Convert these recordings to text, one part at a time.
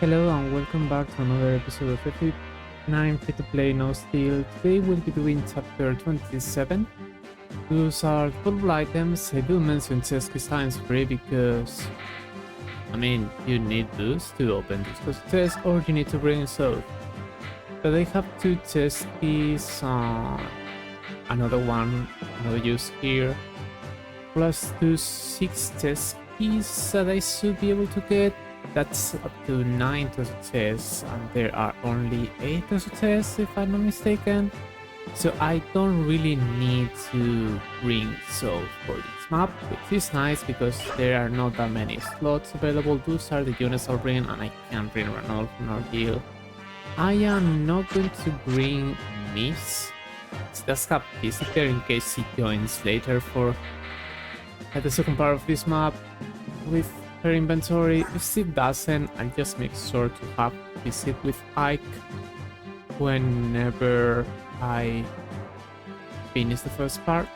Hello and welcome back to another episode of F2P Free to Play No Steal. Today we'll be doing chapter 27. Those are total items. I do mention chest designs free because you need those to open this chest or you need to bring souls. But I have two chest keys, another use here, plus 6 chest keys that I should be able to get. That's up to 9 treasure chests, and there are only 8 treasure chests if I'm not mistaken. So I don't really need to bring souls for this map, which is nice because there are not that many slots available. Those are the units I'll bring, and I can bring Rennac from our deal. I am not going to bring Miss. Just have Visitor in case he joins later for the second part of this map with her inventory. If she doesn't, I'll just make sure to have visit with Ike whenever I finish the first part,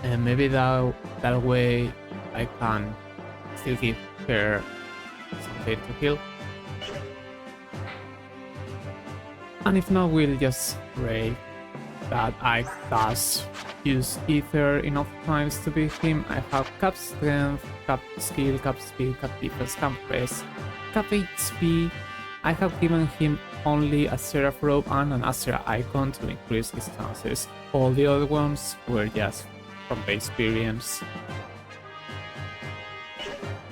and maybe that way I can still give her something to heal. And if not, we'll just pray that Ike does use ether enough times to beat him. I have cap strength, cap skill, cap speed, cap defense, cap press, cap HP. I have given him only a seraph robe and an Astra icon to increase his chances. All the other ones were just from base experience.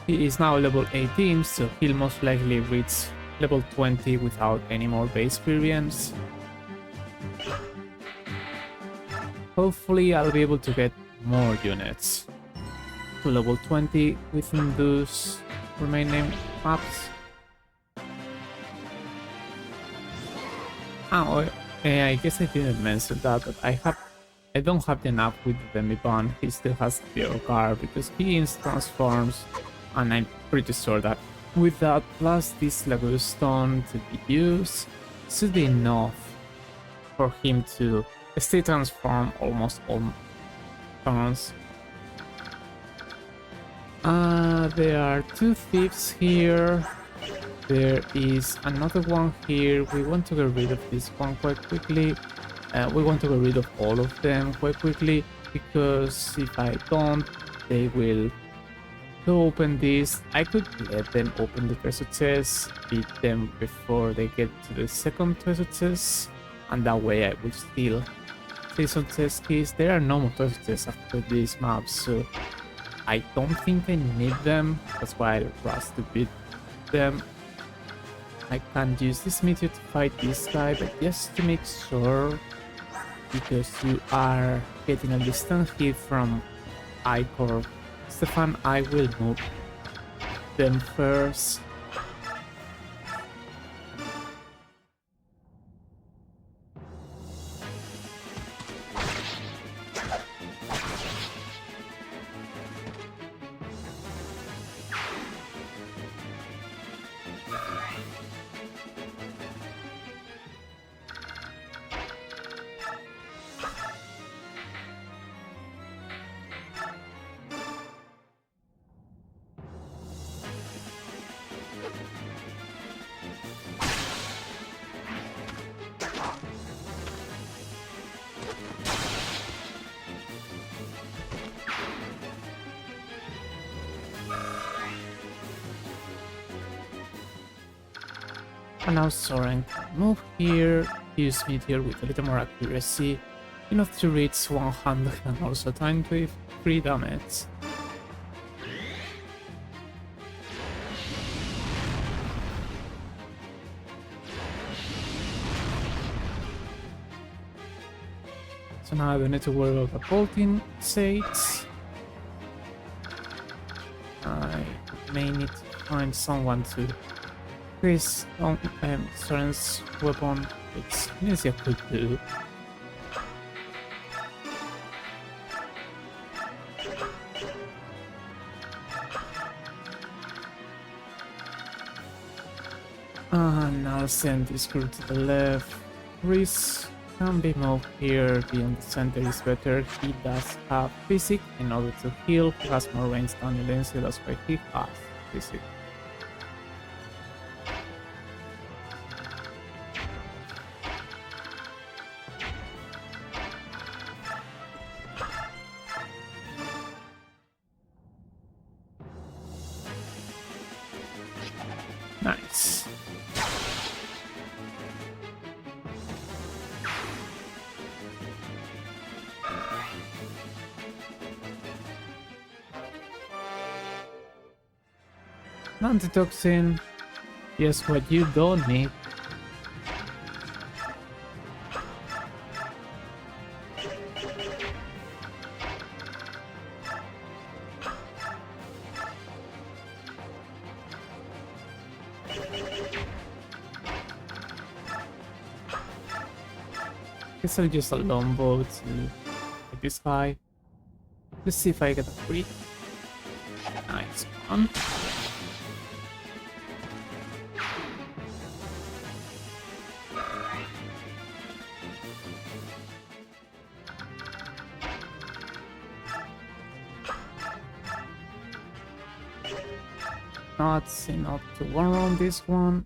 He is now level 18, so he'll most likely reach level 20 without any more base experience. Hopefully I'll be able to get more units to level 20 within those remaining maps. Oh, I guess I didn't mention that, but I don't have the enough with the Demibond. He still has zero car because he transforms, and I'm pretty sure that with that plus this Laguz stone to be used should be enough for him to stay transformed almost all turns. There are 2 thieves here. There is another one here. We want to get rid of this one quite quickly. We want to get rid of all of them quite quickly because if I don't, they will go open this. I could let them open the treasure chest, beat them before they get to the second treasure chest, and that way I will still see some chest keys. There are no more treasure chests after this map, so I don't think I need them. That's why I rush to beat them. I can use this meteor to fight this guy, but just to make sure, because you are getting a distant hit from Ike or Stefan, I will move them first. And now Soren can move here, use Meteor with a little more accuracy, enough to reach 100 and also time to 3 damage. So now I don't need to worry about the bolting sage. I may need to find someone to this Soren's weapon, which Inisia could do. And I'll send this group to the left. Reese can be moved here, beyond the center is better. He does have physic in order to heal. He has more range than Inisia, that's why he has physic. Nice. Antitoxin. Yes, what you don't need. Guess I'll use a longbow to hit this guy. Let's see if I get a crit. Nice one. Not enough to one round this one.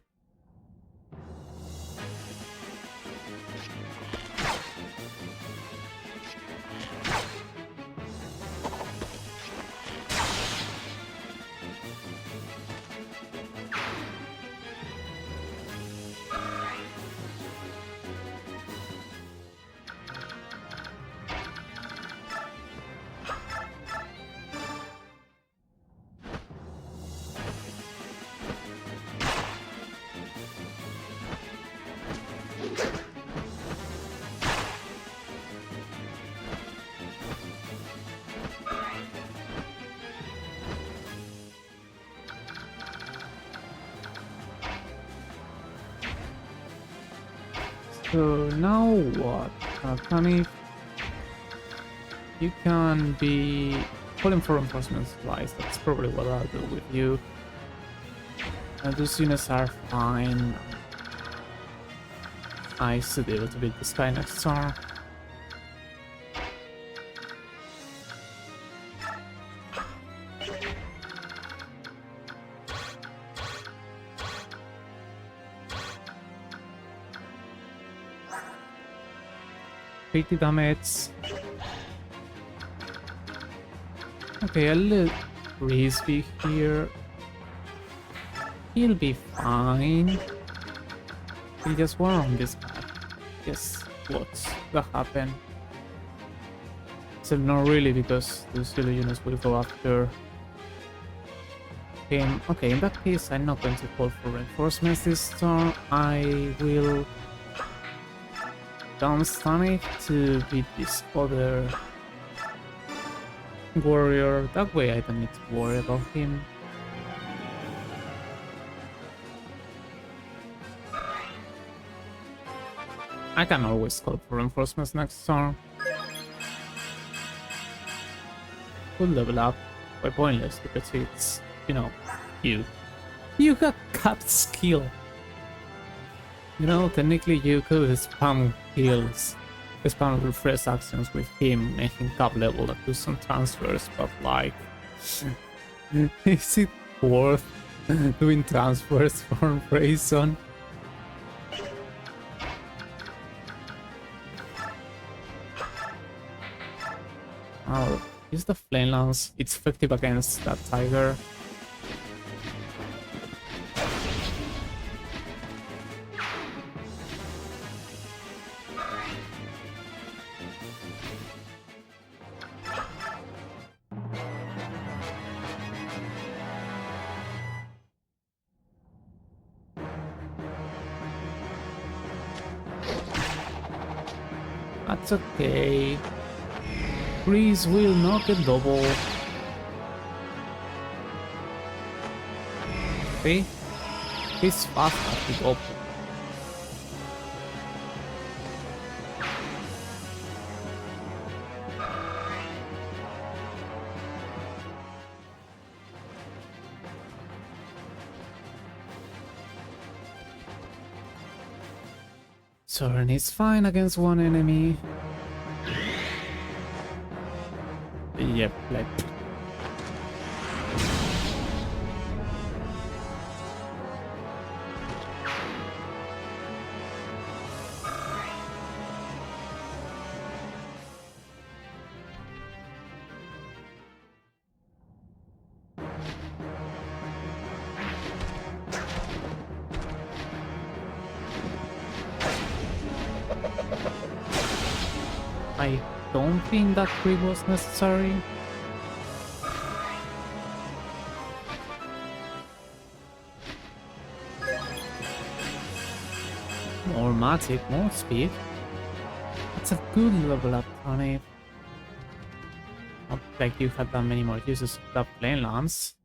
So now what? Kami, you can be pulling for reinforcement supplies. That's probably what I'll do with you. Those units are fine. I should be able to beat this guy next turn. Damage. Okay, a little Frisbee here. He'll be fine. He just won on this guy. Guess what's gonna happen? So not really, because the silly units will go after him. Okay, in that case, I'm not going to call for reinforcements this turn. I will downstun it to beat this other warrior. That way I don't need to worry about him. I can always call for reinforcements next turn. Could level up. Quite pointless because it's, you know, you. You got capped skill. You know, technically you could spam heals, spam refresh actions with him, making cap level and do some transfers, but like, is it worth doing transfers for Rayson? Oh, use the flame lance. It's effective against that tiger. That's okay. Grease will not get double. See? He's fast at the double. Turn is fine against one enemy. Yep, like. I don't think that creep was necessary. More magic, more speed. That's a good level up on it. Not like you had that many more uses of that flame lance.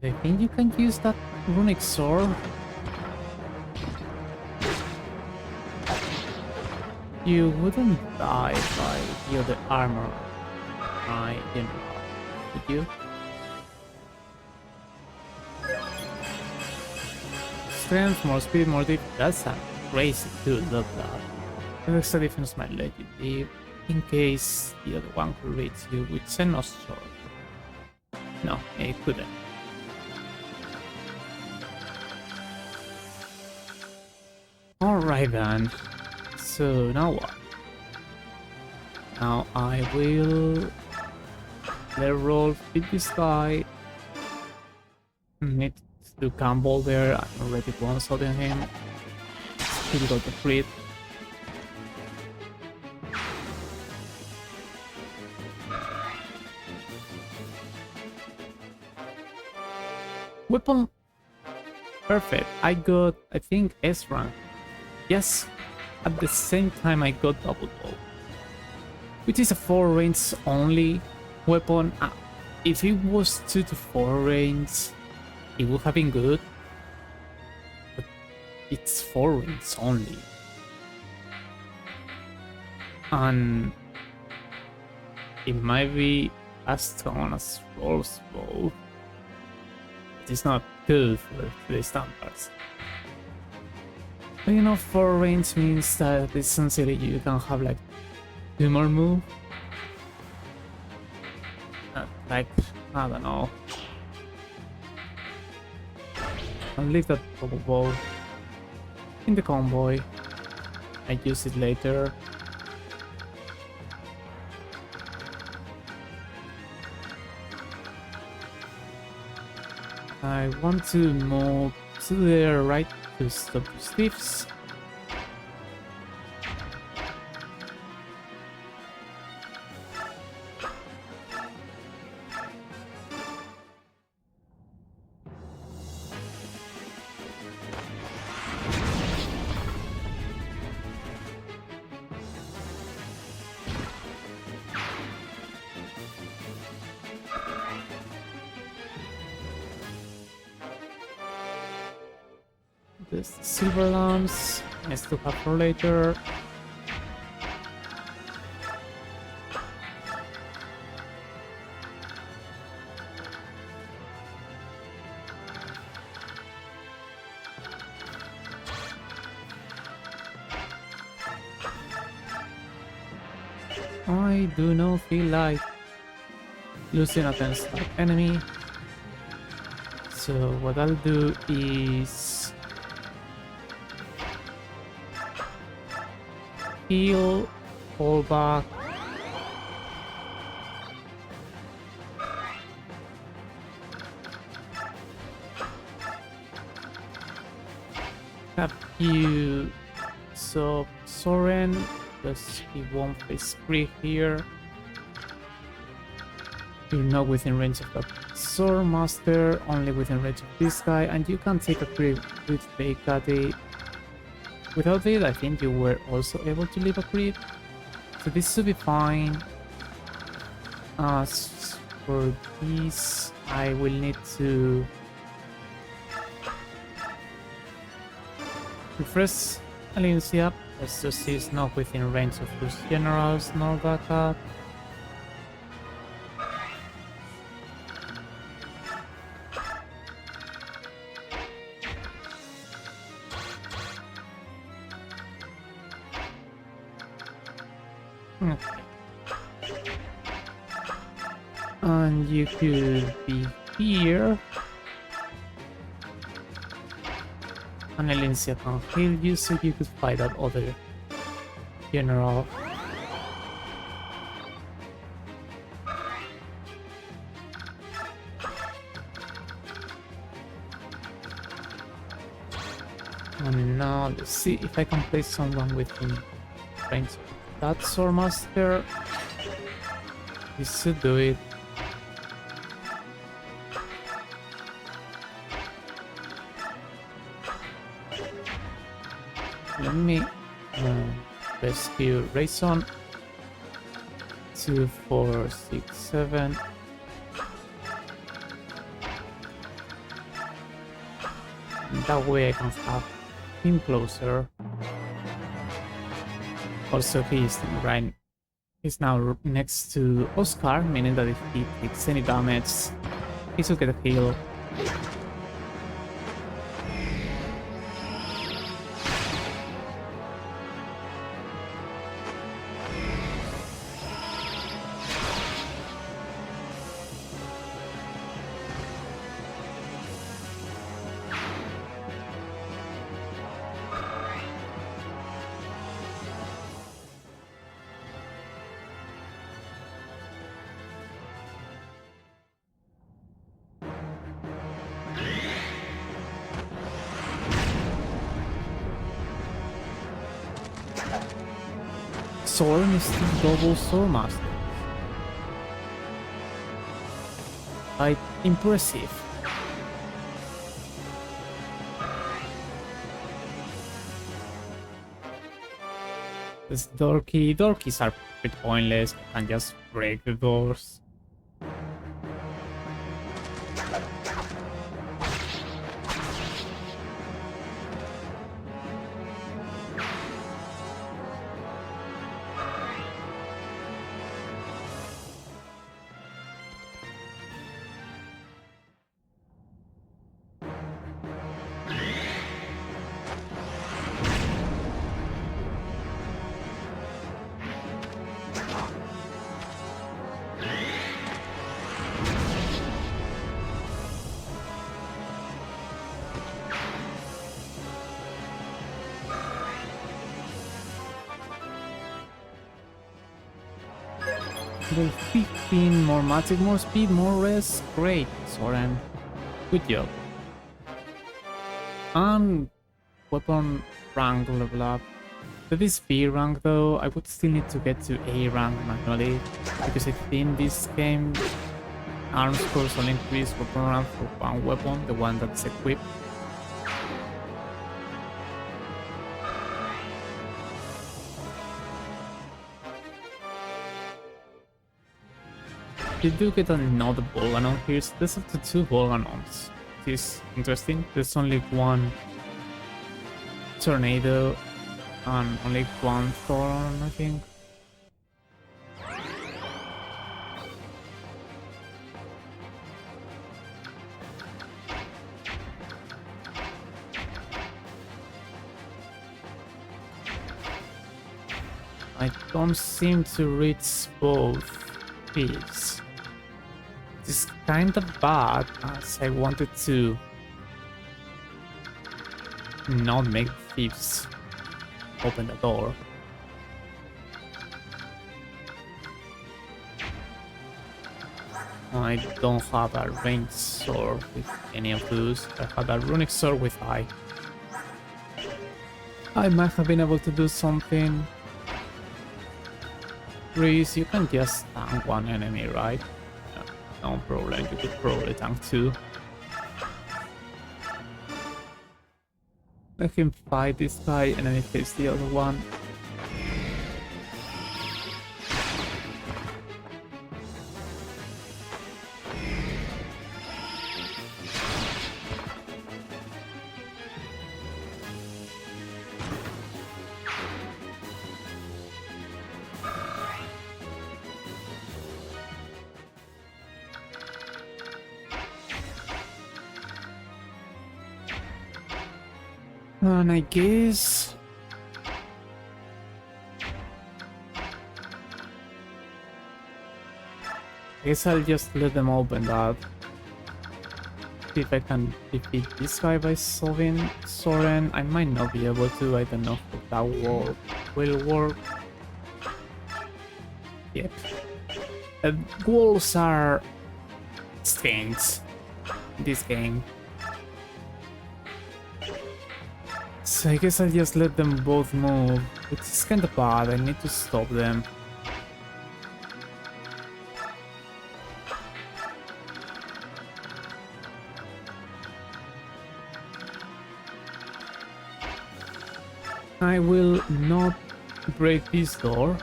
I think you can use that runic sword. You wouldn't die by the other armor, I didn't know, would you? Strength, more speed, more deep. That's a crazy good look that. The extra defense might let you deep in case the other one could reach you with Xenos sword. No, it couldn't. Alright then. So now what? Now I will let roll feed this guy. Need to gamble there. I'm already one-shotting him. Still got the crit. Weapon. Perfect. I got, I think, S rank. Yes. At the same time I got double bow, which is a 4 range only weapon. If it was 2 to 4 range, it would have been good, but it's 4 range only, and it might be as strong as Roll's bow. It is not good for the standards. But you know, 4 range means that essentially you can have like 2 more moves. Like, I don't know. I'll leave that double bow in the convoy. I use it later. I want to move to the right to stop the stiffs. There's the silver lamps, nice to have for later. I do not feel like losing against that enemy. So what I'll do is heal, fall back. Have you so Soren, because he won't face free here. You're not within range of that Sword Master, only within range of this guy, and you can take a crit with Beikati. Without it, I think you were also able to leave a crit, so this should be fine. As for this, I will need to refresh Alicia, as she is not within range of those generals nor backup. And you could be here. And Alicia can heal you, so you could fight that other general. And now let's see if I can place someone within range of that Swordmaster. This should do it. Let me rescue Rayson. 2, 4, 6, 7. That way I can have him closer. Also, he's now next to Oscar, meaning that if he takes any damage, he should get a heal. Soren is still double Swordmaster. Quite impressive. These dorkies are pretty pointless. You can just break the doors. Level 15, more magic, more speed, more res. Great, Soren. Good job. And weapon rank level up. To this B rank though, I would still need to get to A rank manually, because I think this game arms scores only increase weapon rank for one weapon, the one that's equipped. You do get another Volganon here, so there's up to 2 Volganons. This is interesting. There's only one Tornado and only one Thorn, I think. I don't seem to reach both thieves. It's kind of bad, as I wanted to not make thieves open the door. I don't have a ranged sword with any of those. I had a runic sword with eye. I might have been able to do something. Reese, you can just tank one enemy, right? No problem, you could probably tank 2. Let him fight this guy and then he face the other one. And I guess I'll just let them open that. See if I can defeat this guy by solving Soren. I might not be able to, I don't know if that wall will work. Yep. Walls are strange in this game. So I guess I'll just let them both move, which is kinda bad. I need to stop them. I will not break this door,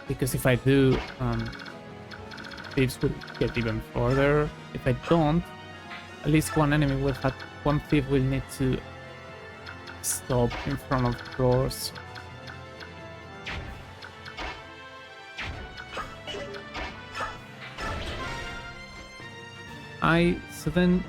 because if I do, thieves will get even further. If I don't, at least one enemy will have, one thief will need to stop in front of doors. So then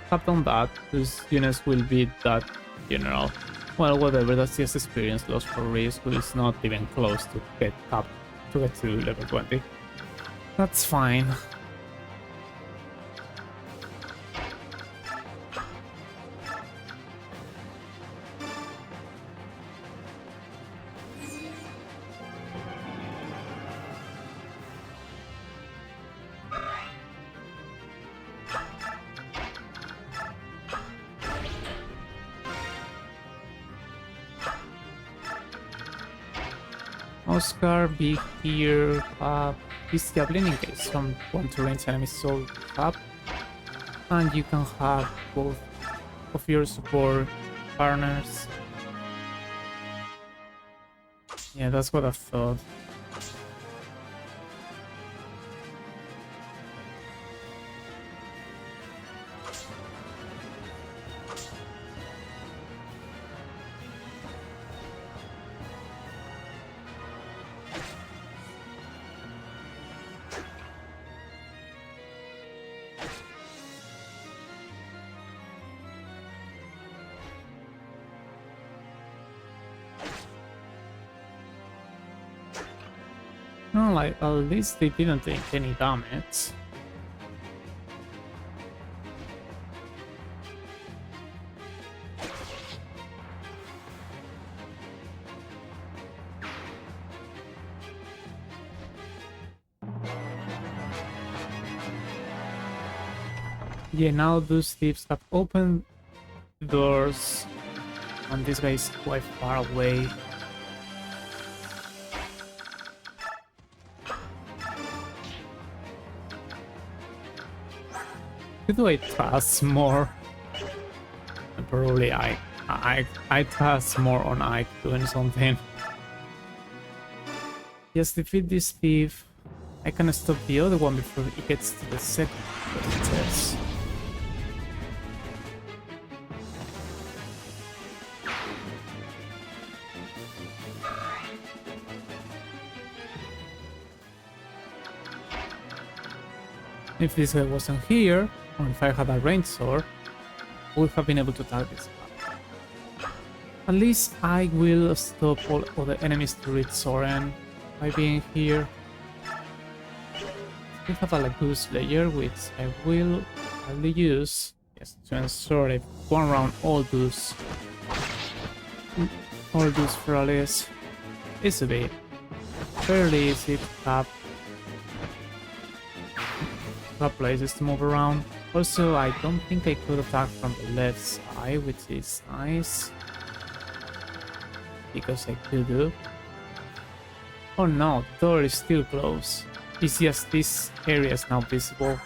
have done that, whose units will be that general. Well, whatever, that's just experience loss for Reese, who is not even close to get up to get to level 20. That's fine. Oscar, be here, this javelin in case some want to range enemies soul up. And you can have both of your support partners. Yeah, that's what I thought. No, like, at least they didn't take any damage. Yeah, now those thieves have opened the doors, and this guy is quite far away. Who do I trust more? Probably I trust more on Ike doing something. Just defeat this thief. I can stop the other one before it gets to the second stairs. If this guy wasn't here, or if I had a ranged sword, I would have been able to target this guy. At least I will stop all other enemies to reach Soren by being here. We have a Laguz layer, which I will only use just to ensure I one round all those paralogues. It's a bit fairly easy to have places to move around. Also, I don't think I could attack from the left side, which is nice, because I could do. Oh no, the door is still closed. It's just this area is now visible.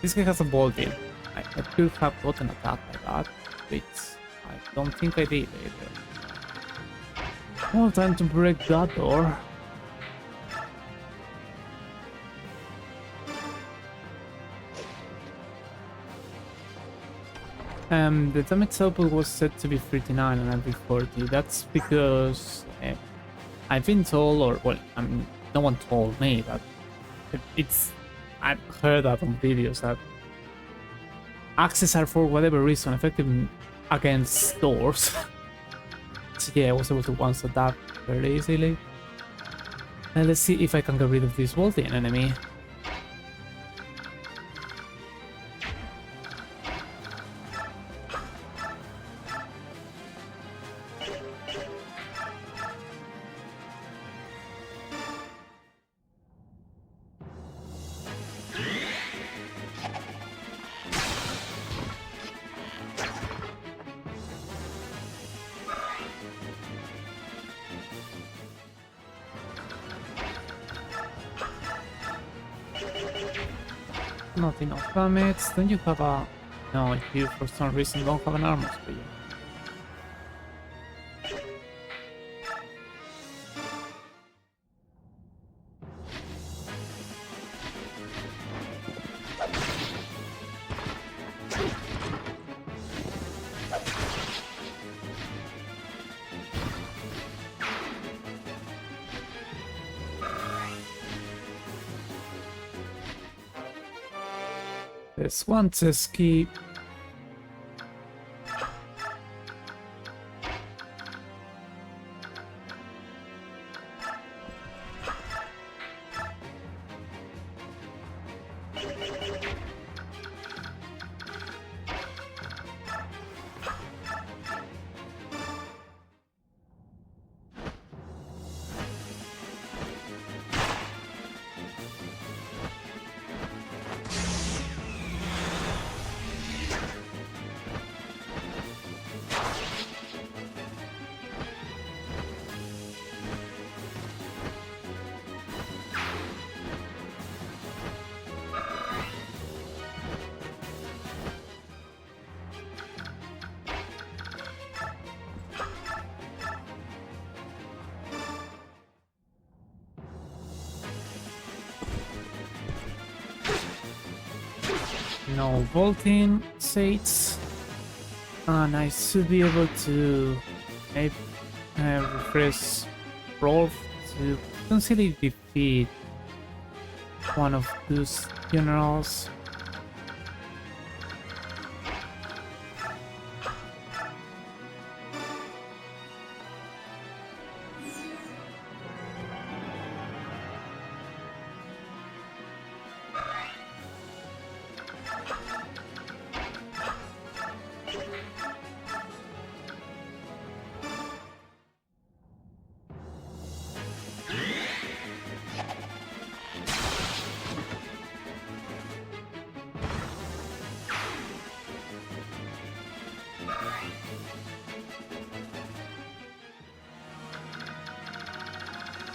This guy has a bolting. I could have gotten attacked by that, which I don't think I did either. Well, time to break that door. The damage output was set to be 39 and I'll be 40. That's because I've been told, or well, no one told me, but I've heard that on videos that axes are for whatever reason effective against doors. So yeah, I was able to one-shot that very easily. And let's see if I can get rid of this Voltian enemy. not enough damage. Don't you have a... No, you for some reason don't have an armor spear. There's one chest key. No vaulting sates, and I should be able to maybe refresh Rolf to potentially defeat one of those generals.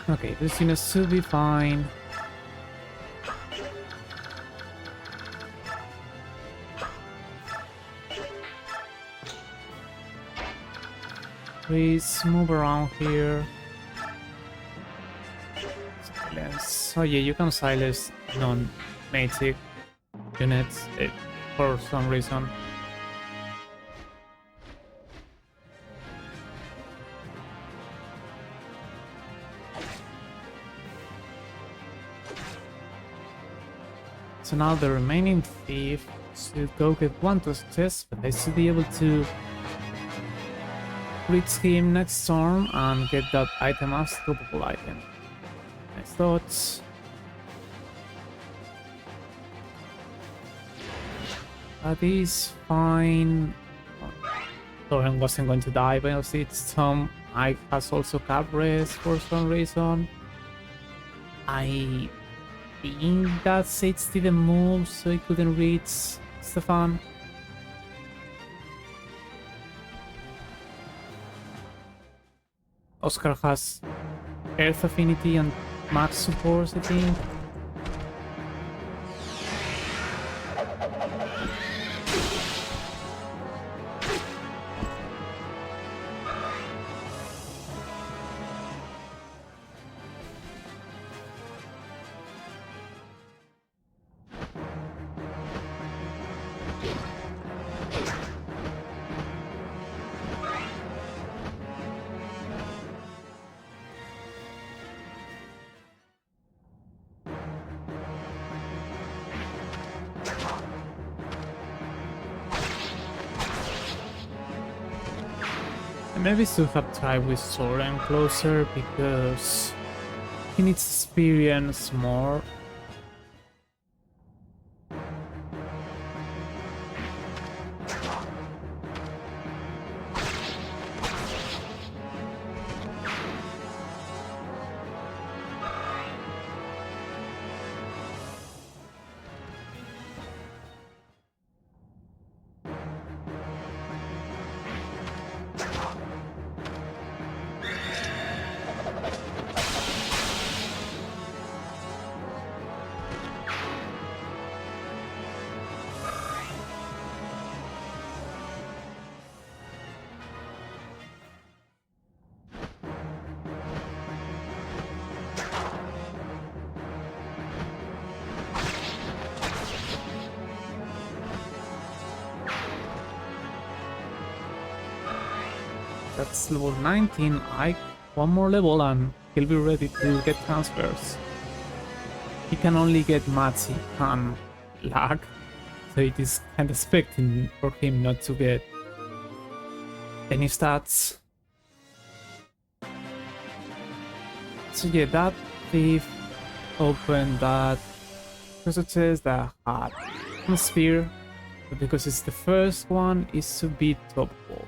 Okay, this unit should be fine. Please move around here. Silence. Oh yeah, you can silence non-magic units for some reason. So now the remaining thief should go get one to test, but I should be able to reach him next turn and get that item as stoppable item. Nice thoughts. That is fine. Thorin wasn't going to die, but I'll see it's Tom. I has also cap rest for some reason. I think that Sage didn't move, so he couldn't reach Stefan. Oscar has Earth Affinity and Max Support, I think. Maybe should have tried with Soren closer because he needs experience more. That's level 19. One more level and he'll be ready to get transfers. He can only get mats, he can lag, so it is kind of expecting for him not to get any stats. So yeah, that thief opened that treasure chest that had a spear, but because it's the first one, it's a bit toppable.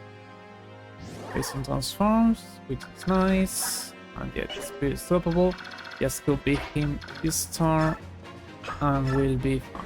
Jason transforms, which is nice, and yeah, the spear is stoppable. Just copy him this turn and we'll be fine.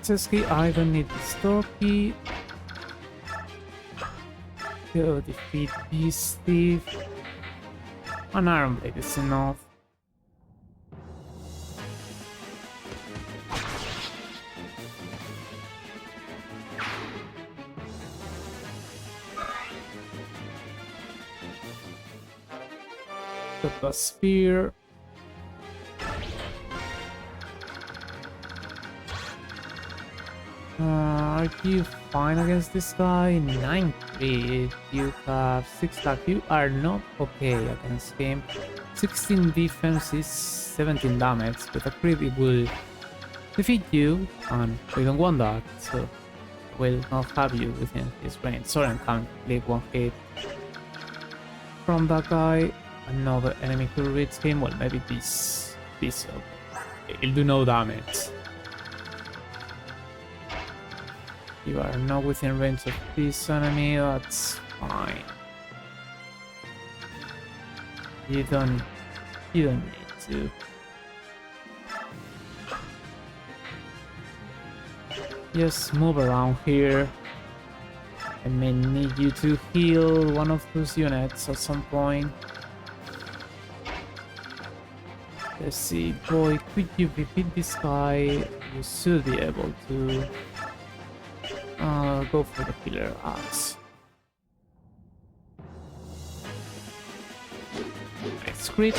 Chest key, I don't need the store key. Go defeat this thief. An iron blade is enough. Got the spear. Are you fine against this guy? 9 crit. You have 6 luck. You are not okay against him. 16 defense is 17 damage. With a crit it will defeat you, and we don't want that, so we'll not have you within his range. Soren can leave one hit from that guy. Another enemy could reach him. Well, maybe this it'll do no damage. You are not within range of this enemy, that's fine. You don't need to. Just move around here. I may need you to heal one of those units at some point. Let's see, boy, could you defeat this guy? You should be able to. Go for the killer axe. Nice crit.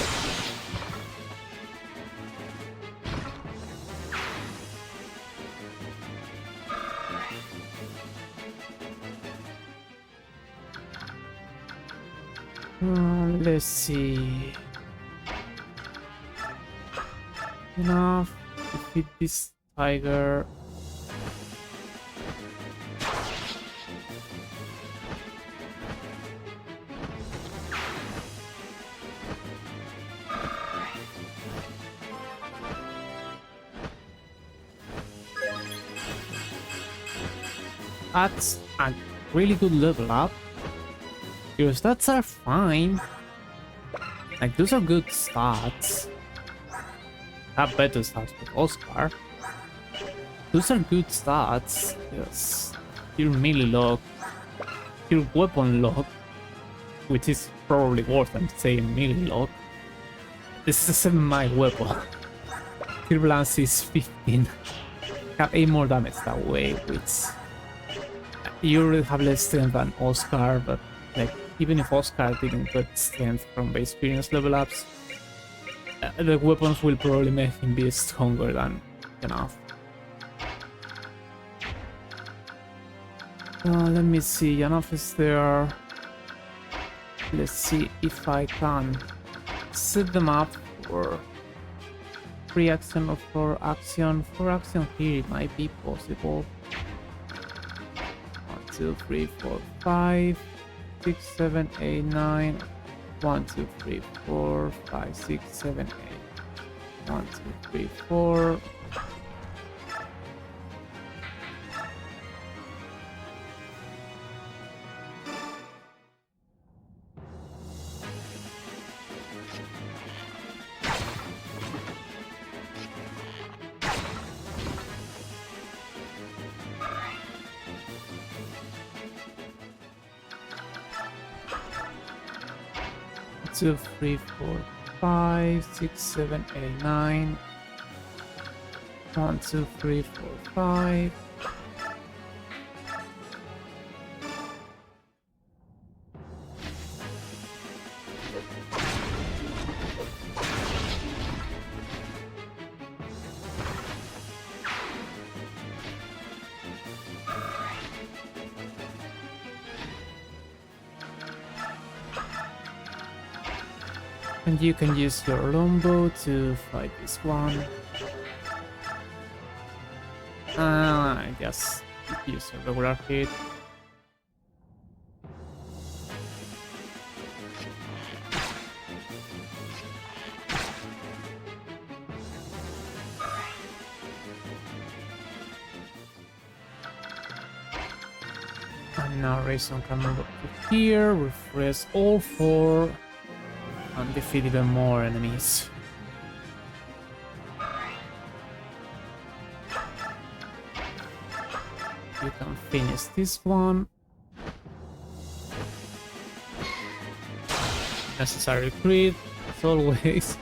Let's see. Enough to defeat this tiger. That's a really good level up. Your stats are fine. Like, those are good stats. Have better stats with Oscar. Those are good stats. Yes. Your melee lock, your weapon lock, which is probably worse than saying melee lock. This is a 7-mile weapon. Your balance is 15. Have 8 more damage that way, which you already have less strength than Oscar, but like even if Oscar didn't get strength from the experience level ups, the weapons will probably make him be stronger than enough. Let me see, enough is there. Let's see if I can set them up for free action or for action. For action here it might be possible. 1, 2, 3, 4, 5, 6, 7, 8, 9. 1, 2, 3, 4, 5, 6, 7, 8. 1, 2, 3, 4. Two, three, four. 5, 6, 7, 8, 9. 1, 2, 3, 4, 5. And you can use your longbow to fight this one. Just use a regular hit. And now Rayson can move up to here, refresh all 4, and defeat even more enemies. You can finish this one. Necessary crit, as always.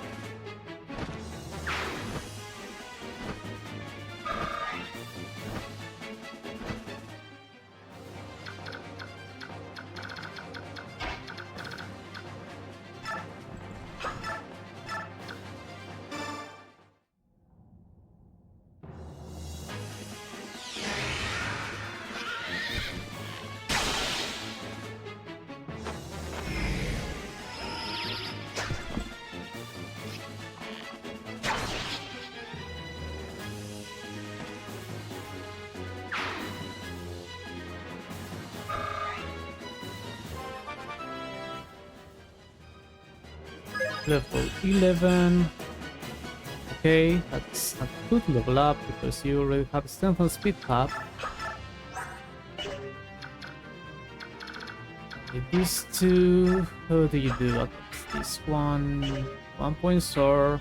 Level 11. Okay, that's a good level up because you already have strength and speed up. Okay, these two, how do you do that? This one, 1 point sword.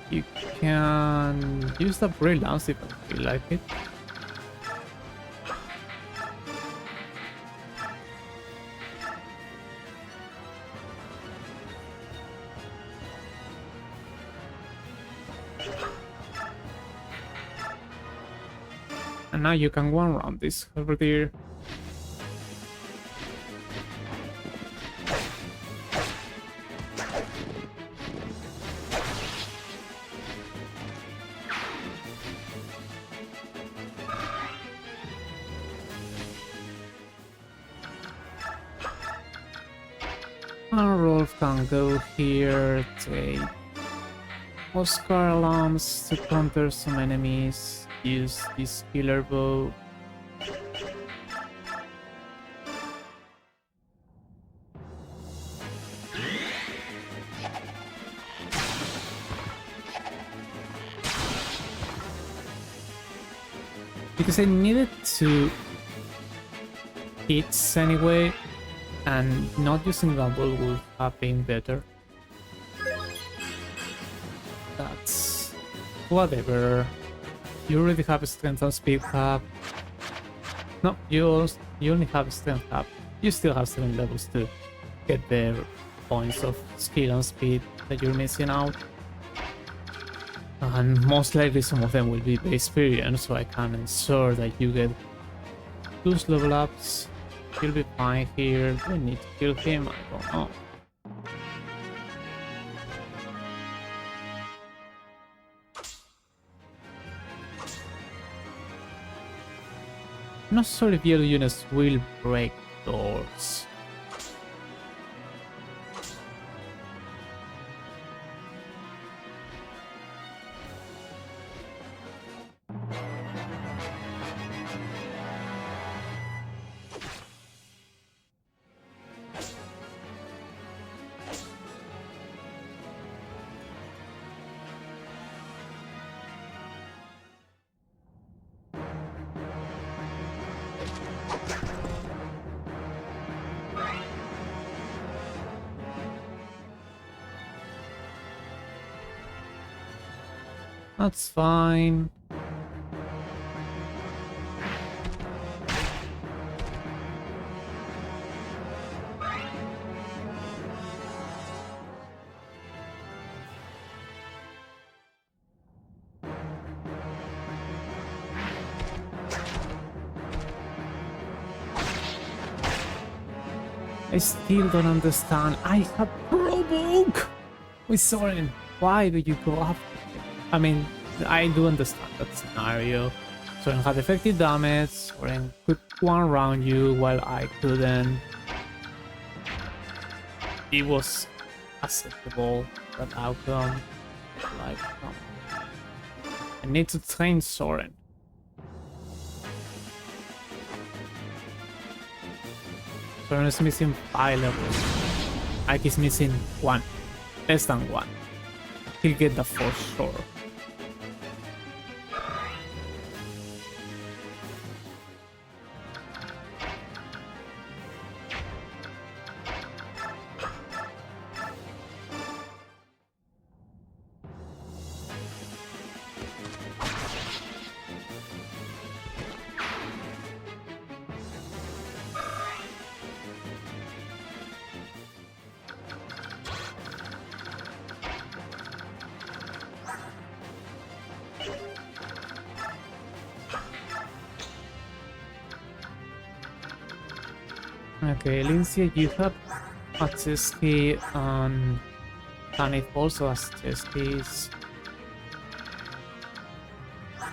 You can use the Brilliance if you feel like it. And now you can one round this over there. Rolf can go here, take Oscar alarms to counter some enemies, use this killer bow. Because I needed to hits anyway, and not using Rumble would have been better. That's whatever. You already have strength and speed cap. No, you only have strength cap. You still have 7 levels to get the points of skill and speed that you're missing out. And most likely some of them will be the experience, so I can ensure that you get those level ups. He'll be fine here. Do I need to kill him? I don't know. I'm not sure if yellow units will break doors. That's fine. I still don't understand. I have provoke with Soren. Why do you go after him? I mean, I do understand that scenario. Soren had effective damage. Soren could one round you while I couldn't. It was acceptable, that outcome. Like, I need to train Soren. Soren is missing 5 levels. Ike is missing 1. Less than 1. He'll get that for sure. Okay, Lindsay, you have a chest key, and Tanith also has chest keys.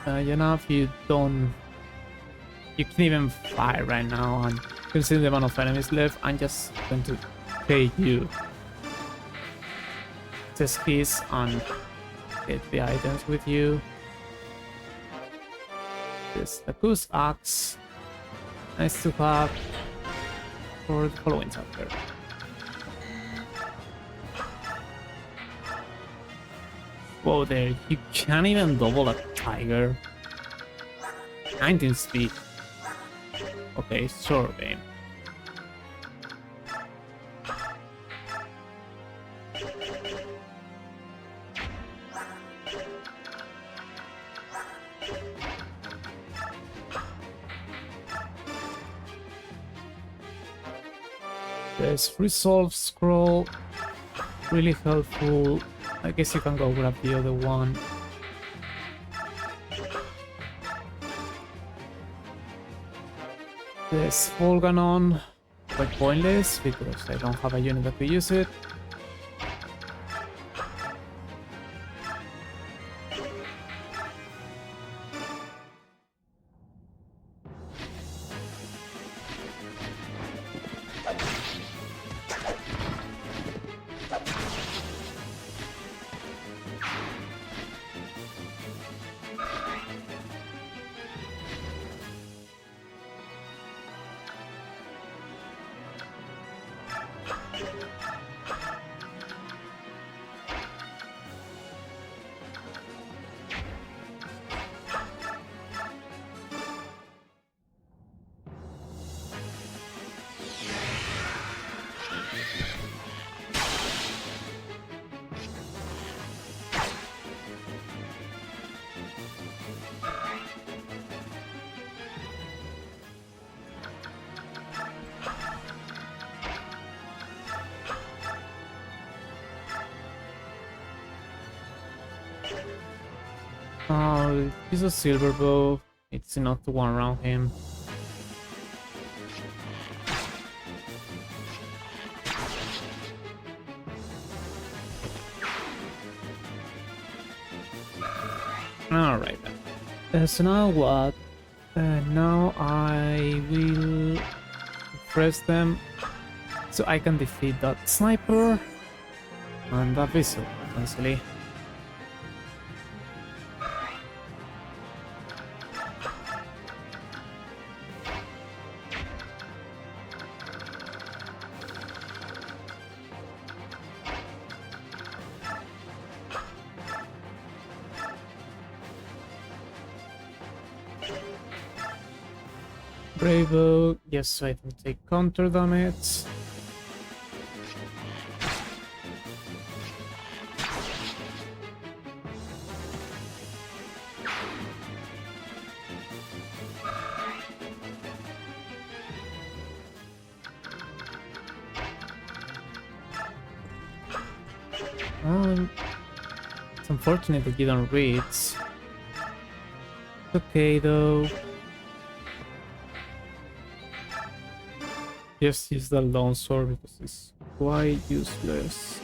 You know, if you don't... You can even fire right now, and consider the amount of enemies left, I'm just going to pay you chest keys and get the items with you. This Laguz axe. Nice to have for the following chapter. Whoa there, you can't even double a tiger. 19 speed. Okay, sure, game. This resolve scroll, really helpful. I guess you can go grab the other one. This Volganon, quite pointless because I don't have a unit that could use it. He's a silver bow. It's enough to one round him. Alright then. So now what? Now I will press them so I can defeat that sniper and that vessel, essentially. Bravo, yes, so I can take counter damage. It's unfortunate that you don't read. It's okay though. just use the long sword because it's quite useless.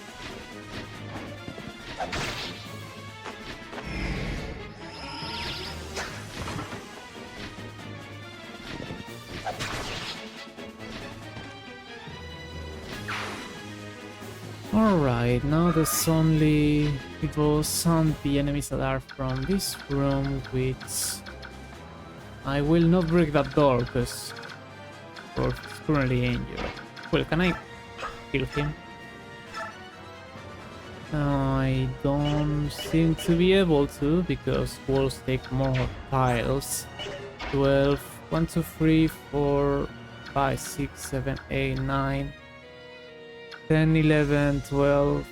Alright, now there's only those and the enemies that are from this room, which I will not break that door because Wolf is currently injured. Well, can I kill him? I don't seem to be able to because wolves take more tiles. 12, 1, 2, 3, 4, 5, 6, 7, 8, 9, 10, 11, 12.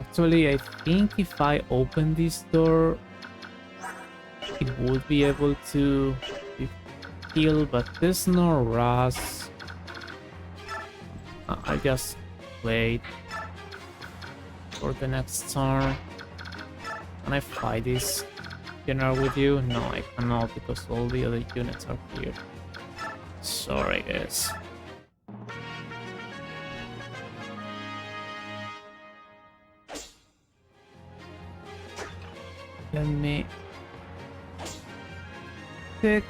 Actually, I think if I open this door, it would be able to be killed, but there's no rush. I just wait for the next turn. Can I fight this general with you? No, I cannot because all the other units are here. Sorry, guys. Let me check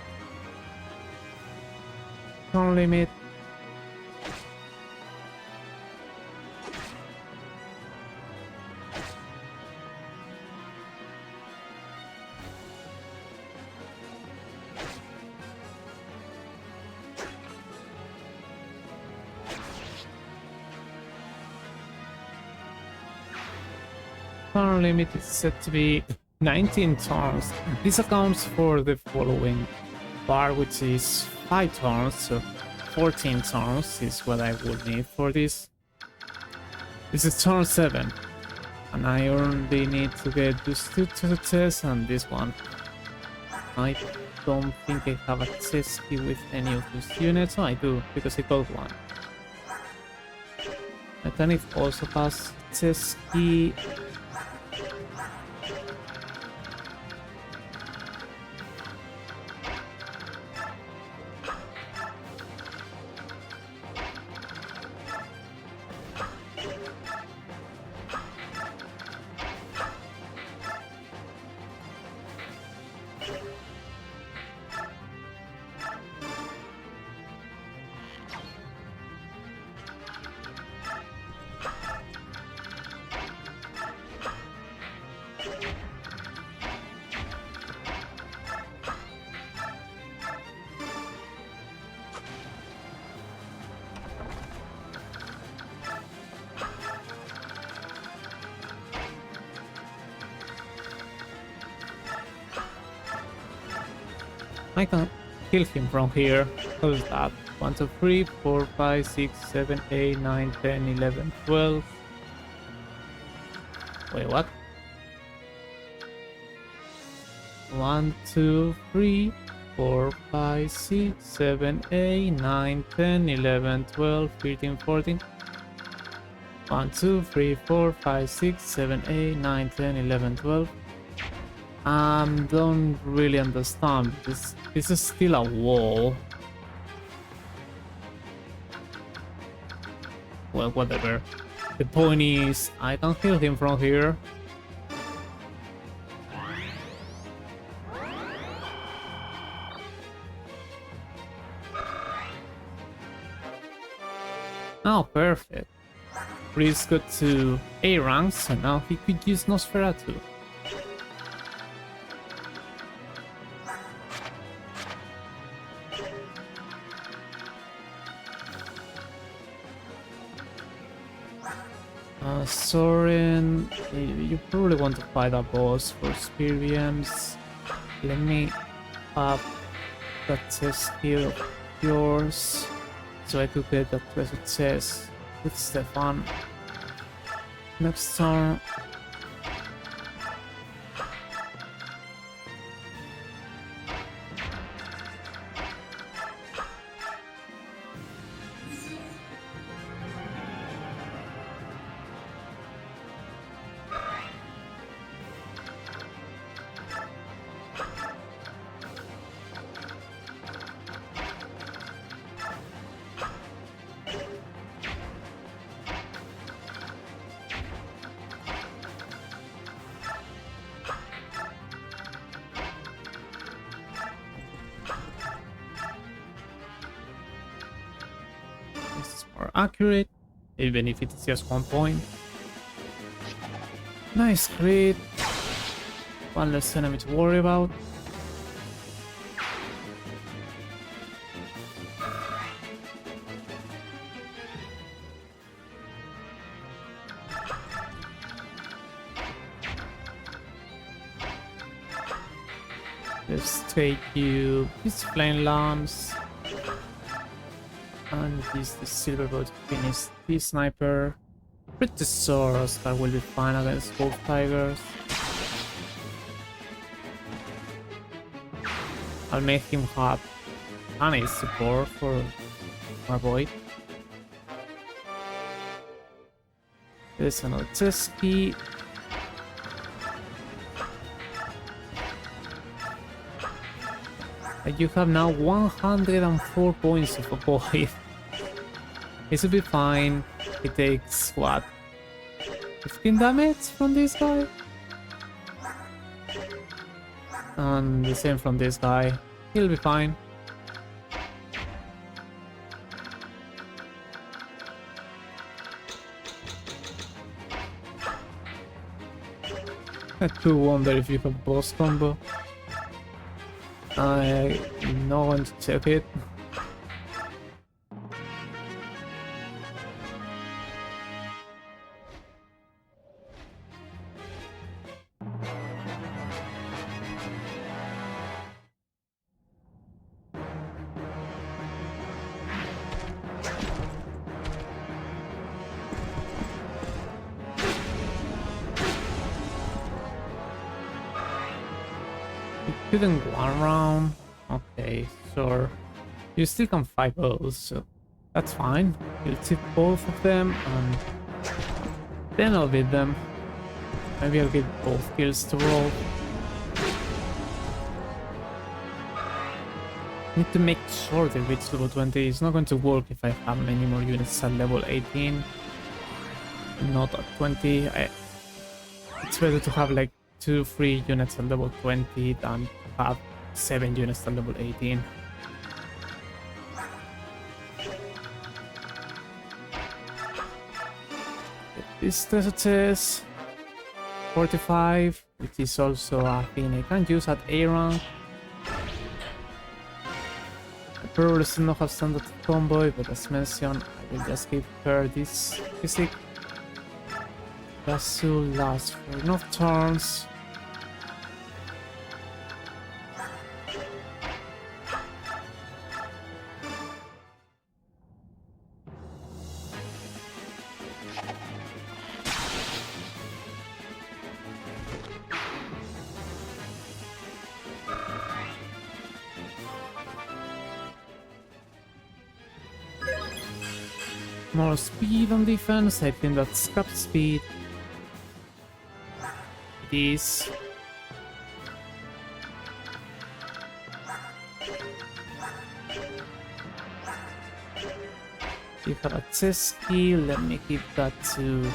turn limit. Turn limit is set to be 19 turns. This accounts for the following part, which is 5 turns, so 14 turns is what I would need for this. This is turn 7, and I only need to get these 2 tests and this one. I don't think I have a test key with any of these units. Oh, I do, because I got one. Mechanic also has test key. I can kill him from here. How's that? 1, 2, 3, 4, 5, 6, 7, 8, 9, 10, 11, 12. Wait, what? 1, 2, 3, 4, 5, 6, 7, 8, 9, 10, 11, 12, 13, 14. 1, 2, 3, 4, 5, 6, 7, 8, 9, 10, 11, 12. Don't really understand. This is still a wall. Well, whatever. The point is, I can kill him from here. Oh, perfect. Priest got to A rank, so now he could use Nosferatu. Soren, you probably want to fight a boss for experience. Let me up that chest here of yours so I could get that treasure chest with Stefan. Next turn. accurate, even if it's just 1 point. Nice crit. One less enemy to worry about. Let's take you these flame lamps. And use the silver bow to finish the sniper. Pretty Soros that will be fine against both tigers. I'll make him have any support for my boy. There's another chest key. And you have now 104 points of a boy. This will be fine. It takes what? 15 damage from this guy? And the same from this guy. He'll be fine. I do wonder if you have boss combo. I'm not going to check it. Didn't one round. Okay, sure. You still can fight both, so that's fine. You'll tip both of them and then I'll beat them. Maybe I'll get both kills to roll. Need to make sure they reach level 20. It's not going to work if I have many more units at level 18. Not at 20. It's better to have like 2-3 units at level 20 than have 7 units at level 18. This chest 45, which is also a thing I can use at A rank. I probably still not have standard combo, but as mentioned, I will just give her this physic. That should last for enough turns. More speed on defense, I think that's scrap speed. It is. You have a chest key, let me give that to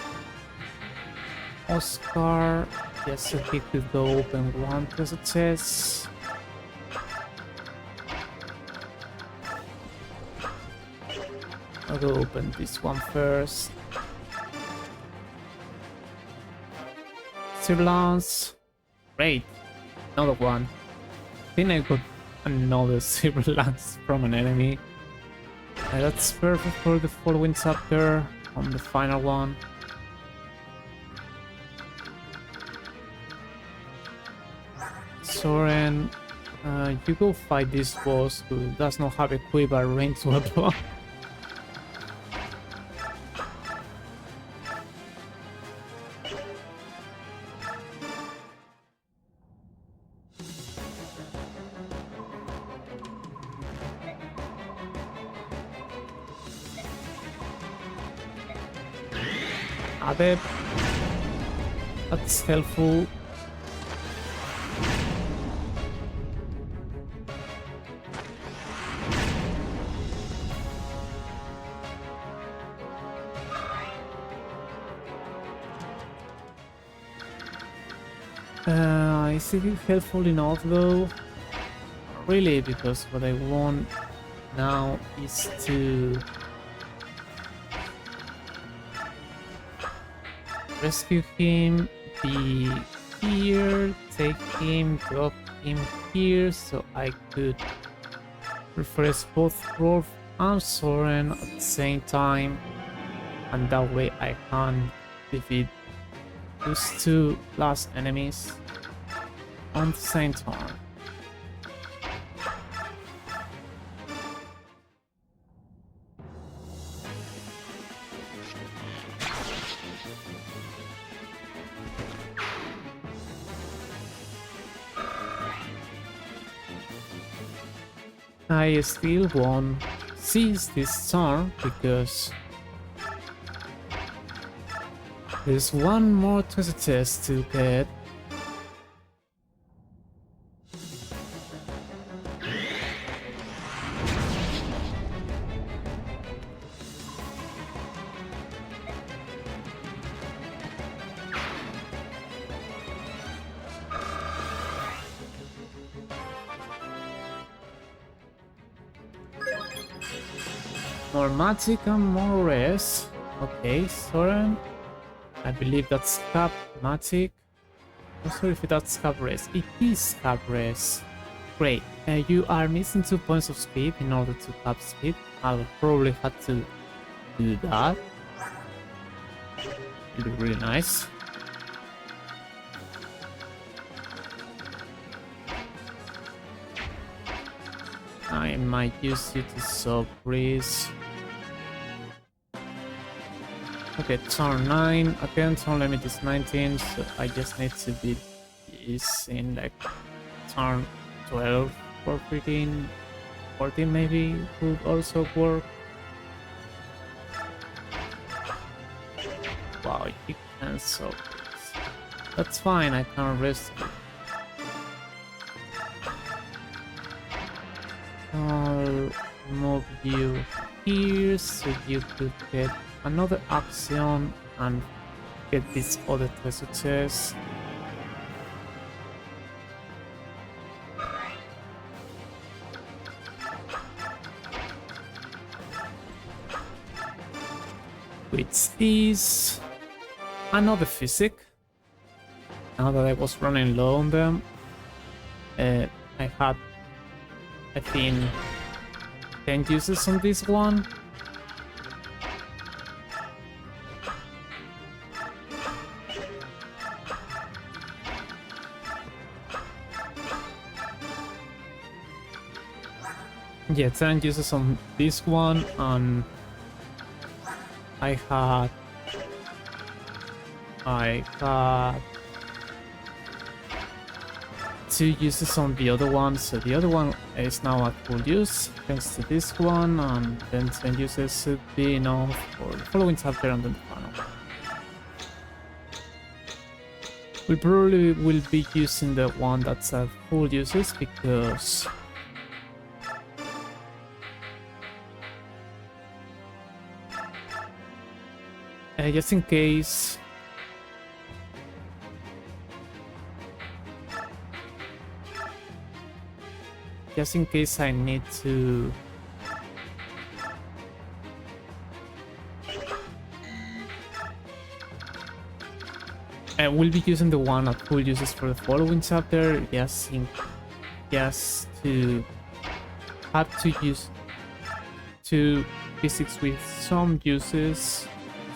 Oscar. Yes, so he could go open one treasure chest. I'll go open this one first. Silver great, another one. I think I got another silver lance from an enemy. That's perfect for the following chapter on the final one. Soren, you go fight this boss who does not have a quiver ranged weapon. Adep. That's helpful. Is it helpful enough though? Really, because what I want now is to rescue him, be here, take him, drop him here, so I could refresh both Rolf and Soren at the same time, and that way I can defeat those two last enemies on the same turn. I still won't seize this turn because there's one more treasure chest to get. More magic and more rest. Okay, Soren. I believe that's cap magic. I'm sorry if that's cap rest. It is cap rest. Great. You are missing 2 points of speed in order to cap speed. I'll probably have to do that. It'll be really nice. I might use you to sub breeze. Okay, turn 9. Again, turn limit is 19, so I just need to beat this in like turn 12 or 13. 14 maybe would also work. Wow, you can sub breeze. That's fine, I can rescue. I'll move you here so you could get another action and get this other treasure chest. Which is another physic. Now that I was running low on them, I had, I think, 10 uses on this one. Yeah, 10 uses on this one, and I had 2 uses on the other one, so the other one is now at full use thanks to this one, and then 10 uses should be enough for the following chapter and then the final. We probably will be using the one that's at full uses because just in case I need to we'll be using the one at full uses for the following chapter, just to have to use 2 physics with some uses.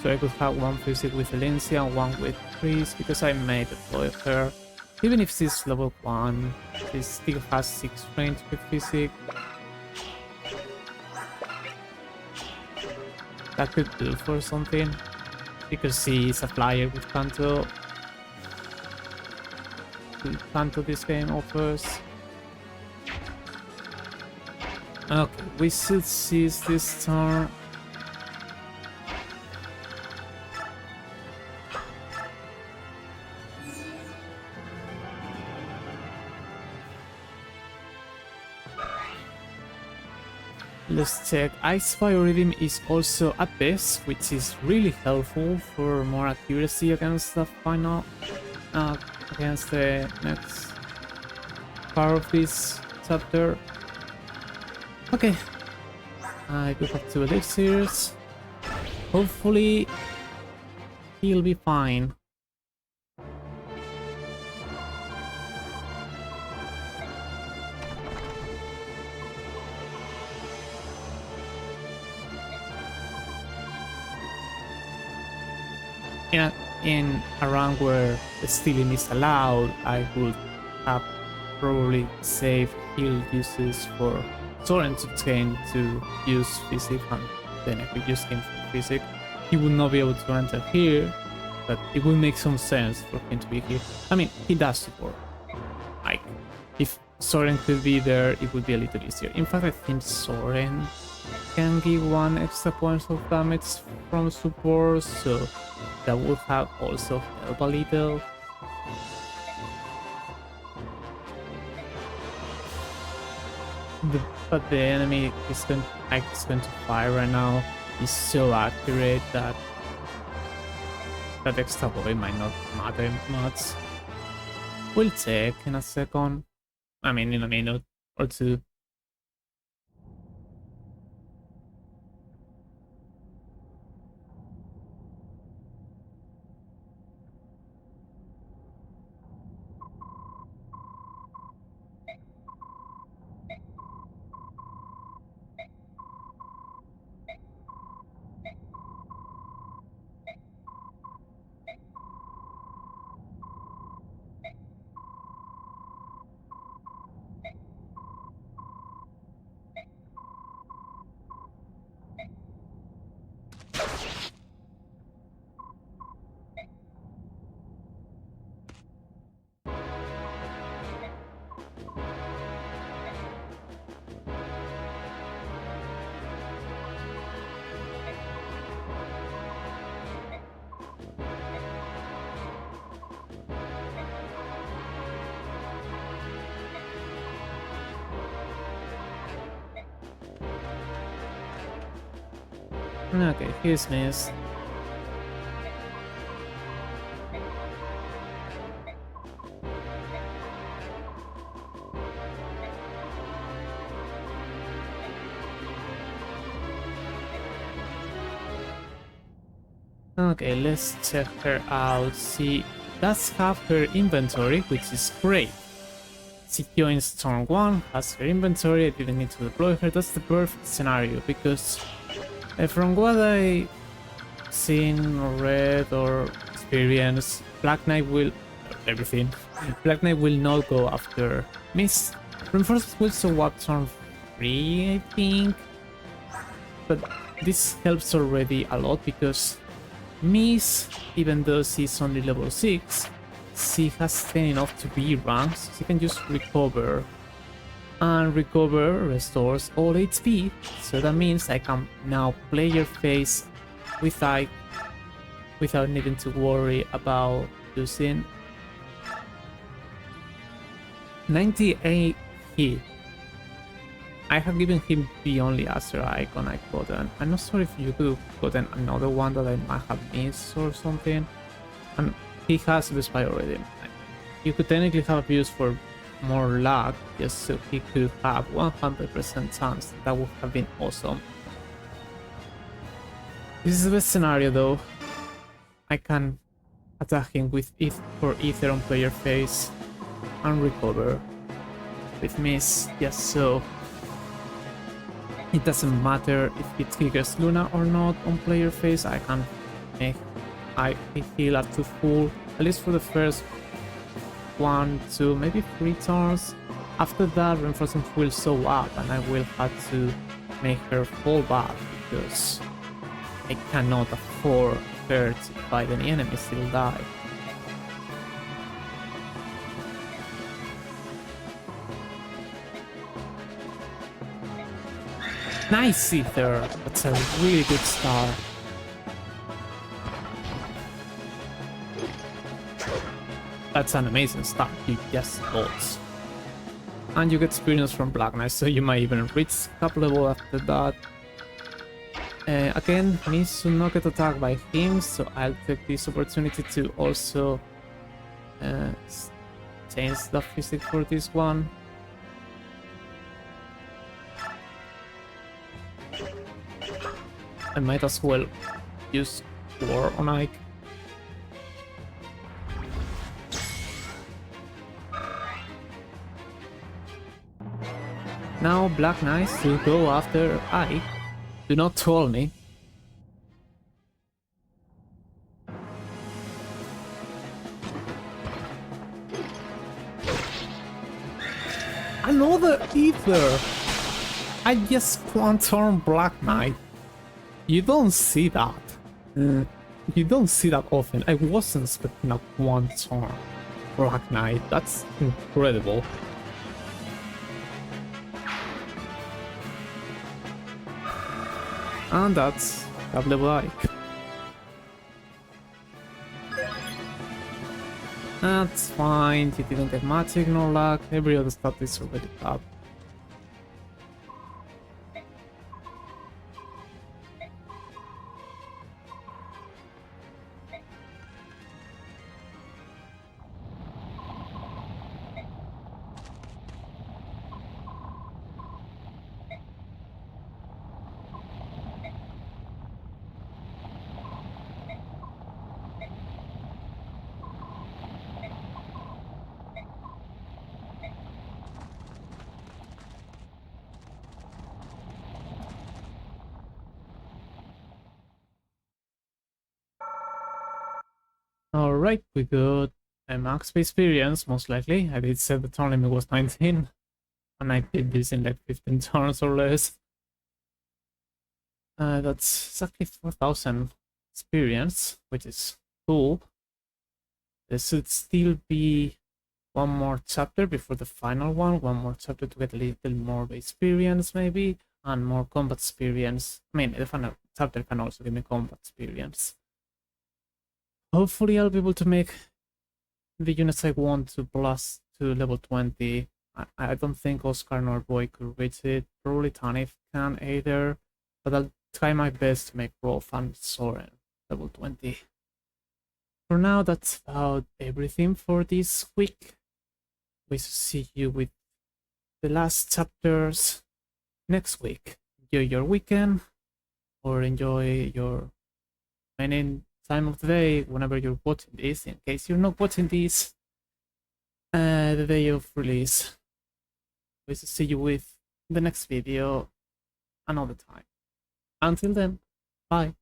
So I could have 1 physic with Valencia and 1 with Chris, because I may deploy her. Even if she's level 1, she still has 6 range with physic. That could do for something, because she is a flyer with Kanto. Kanto this game offers. Okay, we should seize this turn. Let's check. Ice Fire Rhythm is also at best, which is really helpful for more accuracy against the final, against the next part of this chapter. Okay, I do have 2 elixirs. Hopefully he'll be fine. In a rank where stealing is allowed, I would have probably saved heal uses for Soren to train to use physic, and then if we use him for physic, he would not be able to enter here, but it would make some sense for him to be here. I mean, he does support. Like, if Soren could be there, it would be a little easier. In fact, I think Soren can give 1 extra point of damage from support, so that would have also helped a little. But the enemy is going to fire right now. He's so accurate that that extra boy might not matter much. We'll check in a second. I mean, in a minute or two. Okay, here's Miss. Okay, let's check her out. She does have her inventory, which is great. She joins turn 1, has her inventory, I didn't need to deploy her. That's the perfect scenario, because from what I seen or read or experienced, Black Knight will... everything. Black Knight will not go after Miss. Reinforcements will show up turn 3, I think. But this helps already a lot, because Miss, even though she's only level 6, she has 10 enough to be ranked, so she can just recover. And recover restores all HP, so that means I can now play your face without needing to worry about losing 98 hit. I have given him the only Aster icon I gotten. I'm not sure if you could have gotten another one that I might have missed or something. And he has the spy already. You could technically have used for more luck, just so he could have 100% chance. That would have been awesome. This is the best scenario though. I can attack him with Ether on player face and recover with Miss, just so it doesn't matter if it triggers Luna or not on player face. I can make I heal up to full, at least for the first 1, 2, maybe 3 turns. After that, reinforcements will show up and I will have to make her fall back, because I cannot afford her to fight any enemies till die. Nice Ether! That's a really good start. That's an amazing start, you just bolts. And you get experience from Black Knight, so you might even reach cap level after that. Again, Miss should not get attacked by him, so I'll take this opportunity to also change the physics for this one. I might as well use War on Ike. Now Black Knights to go after I. Do not troll me. Another Ether! I just Quantum Black Knight. You don't see that. You don't see that often. I wasn't expecting a Quantum Black Knight. That's incredible. And that's double like. That's fine, you didn't get magic nor luck, every other stat is already up. Alright, we got a max experience, most likely. I did say the turn limit was 19, and I did this in like 15 turns or less. That's exactly 4,000 experience, which is cool. There should still be one more chapter before the final one more chapter to get a little more experience maybe, and more combat experience. I mean, the final chapter can also give me combat experience. Hopefully I'll be able to make the units I want to plus to level 20. I don't think Oscar nor Boy could reach it. Probably Tanif can either, but I'll try my best to make Rolf and Soren level 20. For now, that's about everything for this week. We shall see you with the last chapters next week. Enjoy your weekend, or enjoy your remaining time of the day whenever you're watching this, in case you're not watching this the day of release. We shall see you with the next video another time. Until then, bye.